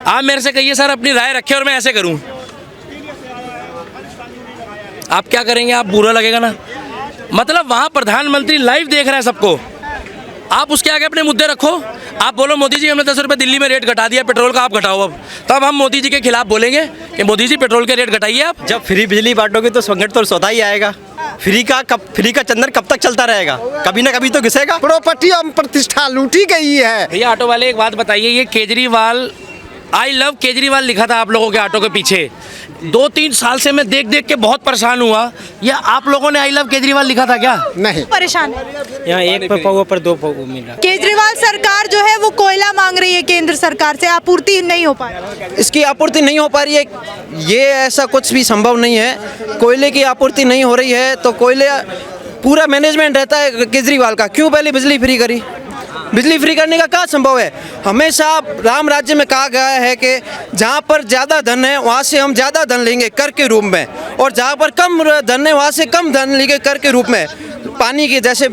आप मेरे से कहिए सर अपनी राय रखे और मैं ऐसे करूं, आप क्या करेंगे? आप बुरा लगेगा ना। मतलब वहाँ प्रधानमंत्री लाइव देख रहा है सबको, आप उसके आगे अपने मुद्दे रखो। आप बोलो मोदी जी हमने 10 रुपये दिल्ली में रेट घटा दिया पेट्रोल का, आप घटाओ अब, तब हम मोदी जी के खिलाफ बोलेंगे कि मोदी जी पेट्रोल के रेट घटाइए आप। जब फ्री बिजली बांटोगे तो संकट तो स्वतः ही आएगा। फ्री का चंदन कब तक चलता रहेगा? कभी ना कभी तो घिसेगा। प्रॉपर्टी और प्रतिष्ठा लूटी गई है। भैया ऑटो वाले एक बात बताइए, ये केजरीवाल, आई लव केजरीवाल लिखा था आप लोगों के ऑटो के पीछे, 2-3 साल से मैं देख के बहुत परेशान हुआ। या आप लोगों ने आई लव केजरीवाल लिखा था क्या? नहीं, परेशान है। यहाँ 1 पौवा पर 2 पौवा मिला। केजरीवाल सरकार जो है वो कोयला मांग रही है केंद्र सरकार से, आपूर्ति नहीं हो पा रही है। इसकी आपूर्ति नहीं हो पा रही है, ये ऐसा कुछ भी संभव नहीं है। कोयले की आपूर्ति नहीं हो रही है तो कोयले पूरा मैनेजमेंट रहता है केजरीवाल का, क्यों पहले बिजली फ्री करी? बिजली फ्री करने का क्या संभव है? हमेशा राम राज्य में कहा गया है कि जहाँ पर ज़्यादा धन है वहाँ से हम ज़्यादा धन लेंगे कर के रूप में, और जहाँ पर कम धन है वहाँ से कम धन लेंगे कर के रूप में। पानी की जैसे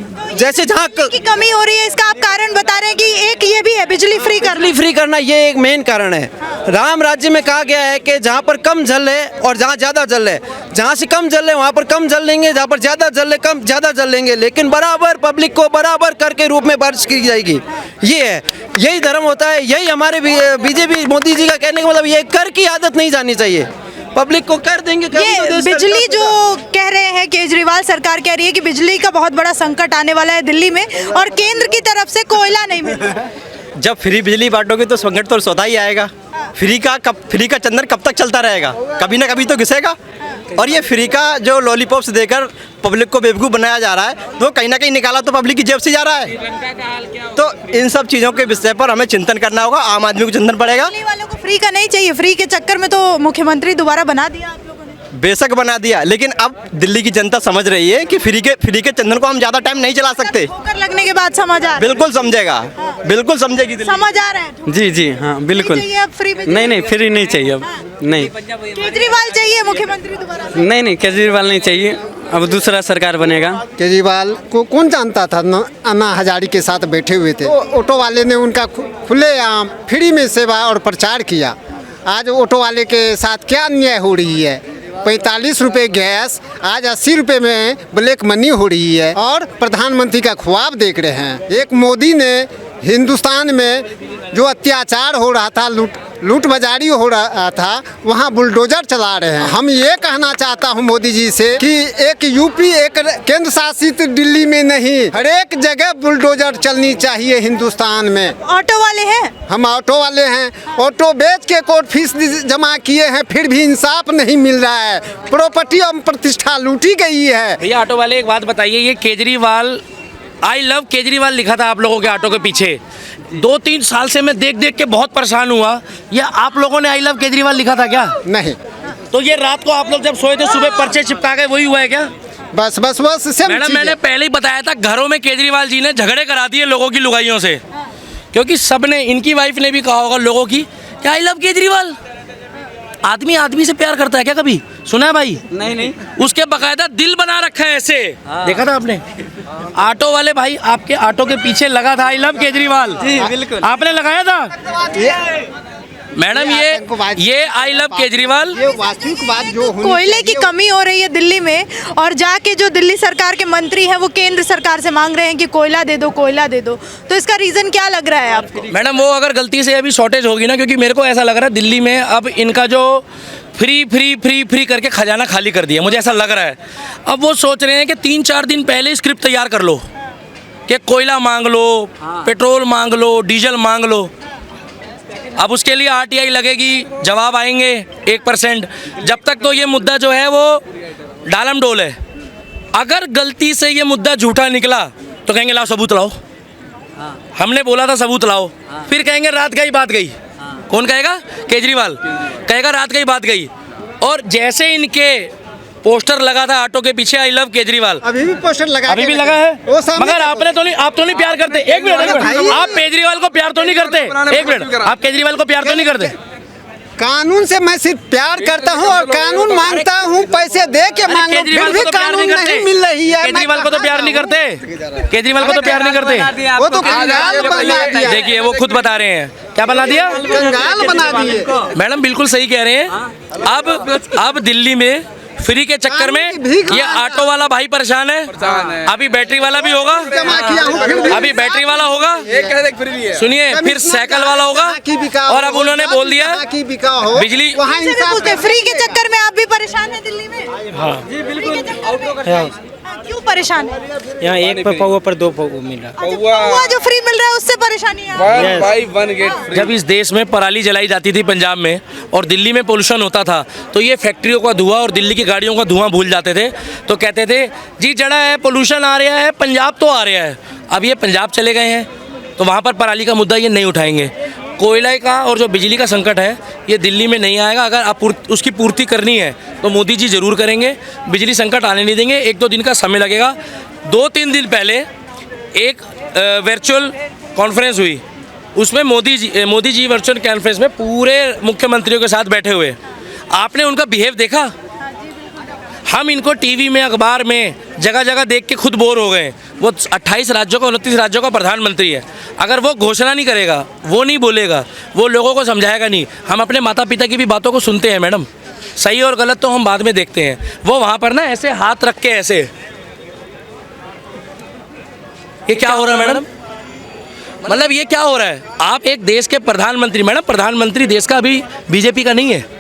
जहाँ की कमी हो रही है, इसका आप कारण बता रहे हैं कि एक ये भी है बिजली फ्री करना, ये एक मेन कारण है। राम राज्य में कहा गया है कि जहाँ पर कम जल है और जहाँ ज़्यादा जल है, जहाँ से कम जल है वहाँ पर कम जल लेंगे, जहाँ पर ज़्यादा जल है कम ज़्यादा जल लेंगे, लेकिन बराबर पब्लिक को बराबर कर के रूप में बारिश की जाएगी। ये है, यही धर्म होता है, यही हमारे बीजेपी मोदी जी का कहने का मतलब, ये कर की आदत नहीं जानी चाहिए। पब्लिक को कर देंगे। ये बिजली जो कह रहे हैं केजरीवाल सरकार कह रही है कि बिजली का बहुत बड़ा संकट आने वाला है दिल्ली में और केंद्र की तरफ से कोयला नहीं मिल रहा। जब फ्री बिजली बांटोगे तो संकट तो स्वतः ही आएगा। फ्री का चंदन कब तक चलता रहेगा? कभी ना कभी तो घिसेगा। और ये फ्री का जो लॉलीपॉप्स देकर पब्लिक को बेवकूफ़ बनाया जा रहा है, तो कहीं ना कहीं निकाला तो पब्लिक की जेब से जा रहा है। तो इन सब चीज़ों के विषय पर हमें चिंतन करना होगा। आम आदमी को चिंतन पड़ेगा। दिल्ली वालों को फ्री का नहीं चाहिए, फ्री के चक्कर में तो मुख्यमंत्री दोबारा बना दिया आप लोगों ने। बेशक बना दिया, लेकिन अब दिल्ली की जनता समझ रही है कि फ्री के चंदन को हम ज़्यादा टाइम नहीं चला सकते। ठोकर लगने के बाद समझ आ रहा है। बिल्कुल समझेगा, बिल्कुल समझेगी दिल्ली। समझ आ रहा है। जी जी हाँ बिल्कुल। नहीं फ्री नहीं चाहिए अब। नहीं केजरीवाल चाहिए मुख्यमंत्री दोबारा। नहीं केजरीवाल नहीं चाहिए, अब दूसरा सरकार बनेगा। केजरीवाल को कौन जानता था? अन्ना हजारी के साथ बैठे हुए थे, तो ऑटो वाले ने उनका खुलेआम फ्री में सेवा और प्रचार किया। आज ऑटो वाले के साथ क्या अन्याय हो रही है? 45 रुपये गैस आज 80 रुपये में ब्लैक मनी हो रही है और प्रधानमंत्री का ख्वाब देख रहे हैं। एक मोदी ने हिंदुस्तान में जो अत्याचार हो रहा था, लूट बाजारी हो रहा था, वहाँ बुलडोजर चला रहे हैं। हम ये कहना चाहता हूँ मोदी जी से कि एक यूपी, एक केंद्र शासित दिल्ली में नहीं, हर एक जगह बुलडोजर चलनी चाहिए हिंदुस्तान में। ऑटो वाले हैं, हम ऑटो वाले हैं, ऑटो बेच के कोर्ट फीस जमा किए हैं, फिर भी इंसाफ नहीं मिल रहा है। प्रॉपर्टी और प्रतिष्ठा लूटी गई है। भैया ऑटो वाले एक बात बताइए, ये केजरीवाल, आई लव केजरीवाल लिखा था आप लोगों के ऑटो के पीछे, 2-3 साल से मैं देख के बहुत परेशान हुआ। या आप लोगों ने आई लव केजरीवाल लिखा था क्या? नहीं। तो ये रात को आप लोग जब सोए थे सुबह पर्चे चिपका गए, वही हुआ है क्या? बस मैडम मैंने पहले ही बताया था, घरों में केजरीवाल जी ने झगड़े करा दिए लोगों की लुगाइयों से, क्योंकि सबने, इनकी वाइफ ने भी कहा होगा लोगों की कि आई लव केजरीवाल। आदमी से प्यार करता है क्या कभी? सुना है भाई? नहीं। उसके बकायदा दिल बना रखा है ऐसे, देखा था आपने? ऑटो वाले भाई आपके ऑटो के पीछे लगा था आई लव केजरीवाल। जी बिल्कुल। आपने लगाया था? मैडम ये आई लव केजरीवाल। ये वास्तविक बात जो कोयले की कमी हो रही है दिल्ली में और जाके जो दिल्ली सरकार के मंत्री हैं वो केंद्र सरकार से मांग रहे हैं कि कोयला दे दो। तो इसका रीजन क्या लग रहा है आपको? मैडम वो अगर गलती से अभी शॉर्टेज होगी ना, क्योंकि मेरे को ऐसा लग रहा है दिल्ली में अब इनका जो फ्री करके खजाना खाली कर दिया, मुझे ऐसा लग रहा है। अब वो सोच रहे हैं कि 3-4 दिन पहले स्क्रिप्ट तैयार कर लो कि कोयला मांग लो, पेट्रोल मांग लो, डीजल मांग लो। अब उसके लिए RTI लगेगी, जवाब आएंगे 1%। जब तक तो ये मुद्दा जो है वो डालम डोल है। अगर गलती से ये मुद्दा झूठा निकला तो कहेंगे लाओ सबूत लाओ, हमने बोला था सबूत लाओ। फिर कहेंगे रात गई बात गई। कौन कहेगा? केजरीवाल कहेगा रात गई बात गई। और जैसे इनके पोस्टर लगा था ऑटो के पीछे आई लव केजरीवाल, अभी भी पोस्टर लगा, अभी भी लगा है, मगर आपने तो नहीं, आप तो नहीं प्यार करते। एक मिनट, आप केजरीवाल को प्यार तो नहीं करते? एक मिनट, आप केजरीवाल को प्यार तो नहीं करते? कानून से मैं सिर्फ प्यार करता हूँ और कानून मांगता हूँ, पैसे दे के अरे मांगो, केजरीवाल फिर भी को तो प्यार कानून नहीं करते। नहीं मिल रही है। केजरीवाल को तो प्यार नहीं करते, केजरीवाल को तो प्यार नहीं करते। वो तो कंगाल बना दिया। देखिए वो खुद बता रहे हैं, क्या बना दिया, कंगाल बना दिए। मैडम बिल्कुल सही कह रहे हैं। अब दिल्ली में फ्री के चक्कर में ये ऑटो वाला भाई परेशान है। अभी बैटरी वाला भी होगा, अभी बैटरी वाला होगा, सुनिए, फिर साइकिल वाला होगा, और अब उन्होंने बोल दिया बिजली। फ्री के चक्कर में आप भी परेशान हैं दिल्ली में? हाँ फ्री के चक्कर में? क्यों परेशान है? यहाँ एक पे पौवा पर दो पौवा मिला। पौवा जो फ्री मिल रहा है उससे परेशानी है। जब इस देश में पराली जलाई जाती थी पंजाब में और दिल्ली में पोल्यूशन होता था, तो ये फैक्ट्रियों का धुआं और दिल्ली की गाड़ियों का धुआं भूल जाते थे, तो कहते थे जी जड़ा है, पोल्यूशन आ रहा है, पंजाब तो आ रहा है। अब ये पंजाब चले गए हैं तो वहाँ पर पराली का मुद्दा ये नहीं उठाएंगे। कोयले का और जो बिजली का संकट है ये दिल्ली में नहीं आएगा। अगर उसकी पूर्ति करनी है तो मोदी जी ज़रूर करेंगे, बिजली संकट आने नहीं देंगे। 1-2 दिन का समय लगेगा। 2-3 दिन पहले एक वर्चुअल कॉन्फ्रेंस हुई, उसमें मोदी जी वर्चुअल कॉन्फ्रेंस में पूरे मुख्यमंत्रियों के साथ बैठे हुए। आपने उनका बिहेव देखा? हम इनको टीवी में, अखबार में, जगह जगह देख के खुद बोर हो गए। वो 28 राज्यों का, 29 राज्यों का प्रधानमंत्री है। अगर वो घोषणा नहीं करेगा, वो नहीं बोलेगा, वो लोगों को समझाएगा नहीं। हम अपने माता पिता की भी बातों को सुनते हैं मैडम, सही और गलत तो हम बाद में देखते हैं। वो वहाँ पर ना ऐसे हाथ रख के ऐसे, ये क्या हो रहा है मैडम? मतलब ये क्या हो रहा है? आप एक देश के प्रधानमंत्री, मैडम प्रधानमंत्री देश का अभी बीजेपी का नहीं है।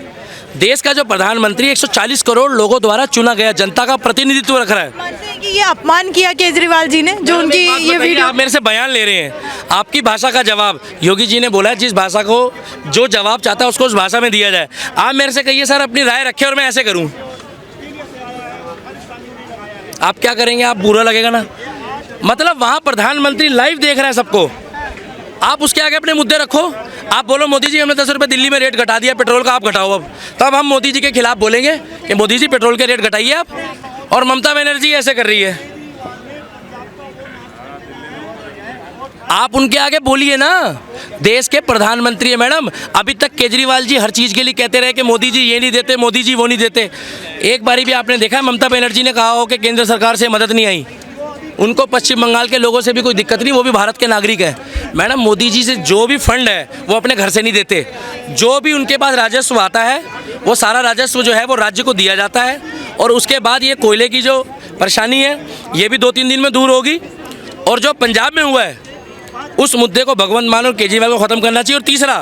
देश का जो प्रधानमंत्री 140 करोड़ लोगों द्वारा चुना गया, जनता का प्रतिनिधित्व रख रहा है। मानते हैं कि ये अपमान किया केजरीवाल जी ने, जो उनकी ये वीडियो। आप मेरे से बयान ले रहे हैं, आपकी भाषा का जवाब योगी जी ने बोला है, जिस भाषा को जो जवाब चाहता है उसको उस भाषा में दिया जाए। आप मेरे से कहिए सर अपनी राय रखें और मैं ऐसे करूं, आप क्या करेंगे? आप बुरा लगेगा ना। मतलब वहां प्रधानमंत्री लाइव देख रहा है सबको, आप उसके आगे अपने मुद्दे रखो। आप बोलो मोदी जी हमने 10 रुपये दिल्ली में रेट घटा दिया पेट्रोल का, आप घटाओ। अब तब हम मोदी जी के खिलाफ बोलेंगे कि मोदी जी पेट्रोल के रेट घटाइए आप। और ममता बनर्जी ऐसे कर रही है, आप उनके आगे बोलिए ना। देश के प्रधानमंत्री है मैडम। अभी तक केजरीवाल जी हर चीज़ के लिए कहते रहे कि मोदी जी ये नहीं देते, मोदी जी वो नहीं देते। एक बारी भी आपने देखा है ममता बनर्जी ने कहा हो कि केंद्र सरकार से मदद नहीं आई? उनको पश्चिम बंगाल के लोगों से भी कोई दिक्कत नहीं, वो भी भारत के नागरिक हैं। मैडम मोदी जी से जो भी फंड है वो अपने घर से नहीं देते। जो भी उनके पास राजस्व आता है वो सारा राजस्व जो है वो राज्य को दिया जाता है। और उसके बाद ये कोयले की जो परेशानी है ये भी 2-3 दिन में दूर होगी। और जो पंजाब में हुआ है उस मुद्दे को भगवंत मान और केजरीवाल को खत्म करना चाहिए। और तीसरा,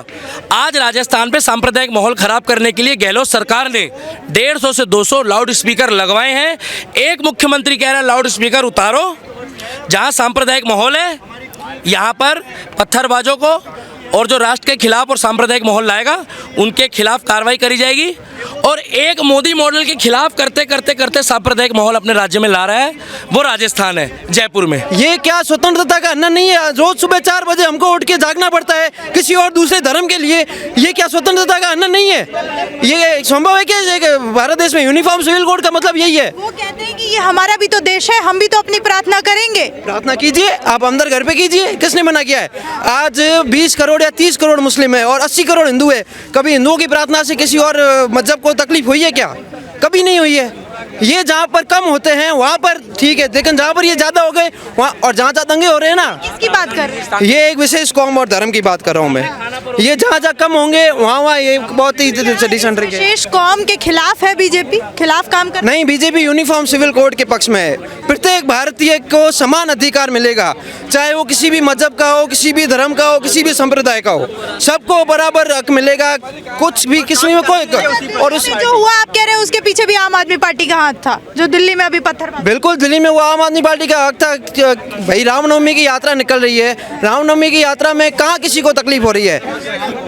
आज राजस्थान पे सांप्रदायिक माहौल खराब करने के लिए गहलोत सरकार ने 150 से 200 लाउड स्पीकर लगवाए हैं। एक मुख्यमंत्री कह रहा है लाउड स्पीकर उतारो, जहां सांप्रदायिक माहौल है यहाँ पर पत्थरबाजों को और जो राष्ट्र के खिलाफ और सांप्रदायिक माहौल लाएगा उनके खिलाफ कार्रवाई करी जाएगी। और एक मोदी मॉडल के खिलाफ करते करते करते सांप्रदायिक माहौल अपने राज्य में ला रहा है, वो राजस्थान है, जयपुर में। ये क्या स्वतंत्रता का अन्ना नहीं है? रोज सुबह 4 बजे हमको उठ के जागना पड़ता है किसी और दूसरे धर्म के लिए। ये क्या स्वतंत्रता का अन्ना नहीं है? ये संभव है कि भारत देश में यूनिफॉर्म सिविल कोड का मतलब यही है? वो कहते हैं कि ये हमारा भी तो देश है, हम भी तो अपनी प्रार्थना करेंगे। प्रार्थना कीजिए, आप अंदर घर पे कीजिए, किसने मना किया है? आज 20 करोड़ या 30 करोड़ मुस्लिम है और 80 करोड़ हिंदू है। कभी हिंदुओं की प्रार्थना से किसी और मजहब को तकलीफ हुई है क्या? कभी नहीं हुई है। ये जहाँ पर कम होते हैं वहाँ पर ठीक है, लेकिन जहाँ पर ये ज़्यादा हो गए वहाँ, और जहाँ जहाँ दंगे हो रहे हैं ना, किसकी बात कर रहे हैं? ये एक विशेष कौम और धर्म की बात कर रहा हूँ मैं। ये जहाँ जहाँ कम होंगे वहाँ ये बहुत ही डिसेंट्रिक है। विशेष कौम के खिलाफ है बीजेपी, खिलाफ काम कर नहीं, बीजेपी यूनिफॉर्म सिविल कोड के पक्ष में है। प्रत्येक भारतीय को समान अधिकार मिलेगा, चाहे वो किसी भी मजहब का हो, किसी भी धर्म का हो, किसी भी संप्रदाय का हो, सबको बराबर हक मिलेगा। कुछ भी किसी में कोई, और उस जो हुआ आप कह रहे हैं उसके पीछे भी आम आदमी पार्टी का हाथ था, जो दिल्ली में अभी पत्थर मारा। बिल्कुल, दिल्ली में वो आम आदमी पार्टी का हक था। भाई रामनवमी की यात्रा निकल रही है, रामनवमी की यात्रा में कहाँ किसी को तकलीफ हो रही है?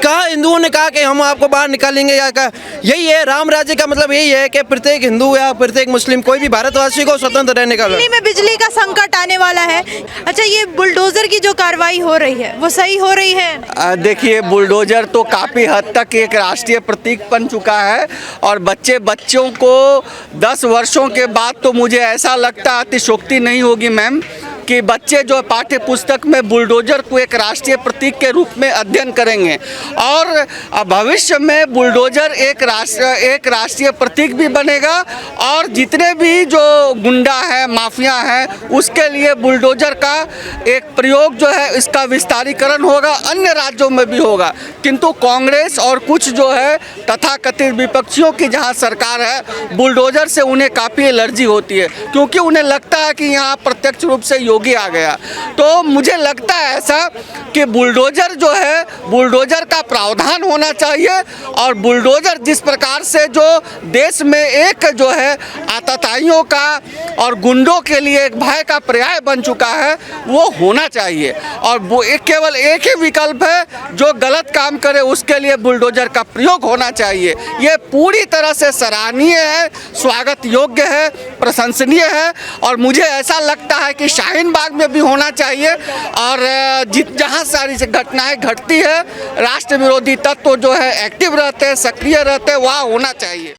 कहाँ हिंदुओं ने कहा कि हम आपको बाहर निकालेंगे? या यही है राम राज्य का मतलब, यही है कि प्रत्येक हिंदू या प्रत्येक मुस्लिम कोई भी भारतवासी को स्वतंत्र रहने का। दिल्ली में बिजली का संकट आने वाला है। अच्छा, ये बुलडोजर की जो कार्रवाई हो रही है वो सही हो रही है? देखिए, बुलडोजर तो काफ़ी हद तक एक राष्ट्रीय प्रतीक बन चुका है और बच्चों को 10 वर्षों के बाद तो मुझे ऐसा लगता अतिशोक्ति नहीं होगी मैम कि बच्चे जो पाठ्य पुस्तक में बुलडोजर को एक राष्ट्रीय प्रतीक के रूप में अध्ययन करेंगे और भविष्य में बुलडोजर एक राष्ट्रीय प्रतीक भी बनेगा और जितने भी जो गुंडा है, माफिया है, उसके लिए बुलडोजर का एक प्रयोग जो है इसका विस्तारीकरण होगा, अन्य राज्यों में भी होगा। किंतु कांग्रेस और कुछ जो है तथाकथित विपक्षियों की जहां सरकार है, बुलडोजर से उन्हें काफ़ी एलर्जी होती है क्योंकि उन्हें लगता है कि यहाँ प्रत्यक्ष रूप से योगी आ गया। तो मुझे लगता है ऐसा कि बुलडोजर जो है, बुलडोजर का प्रावधान होना चाहिए और बुलडोजर जिस प्रकार से जो देश में एक जो है आतताइयों का और गुंडों के लिए एक भय का पर्याय बन चुका है, वो होना चाहिए। और वो केवल एक ही विकल्प है, जो गलत काम करे उसके लिए बुलडोजर का प्रयोग होना चाहिए। ये पूरी तरह से सराहनीय है, स्वागत योग्य है, प्रशंसनीय है और मुझे ऐसा लगता है कि शाहीन बाग में भी होना चाहिए। और जहाँ सारी घटनाएं घटती है, राष्ट्र विरोधी तत्व जो है एक्टिव रहते हैं, सक्रिय रहते हैं, वहाँ होना चाहिए।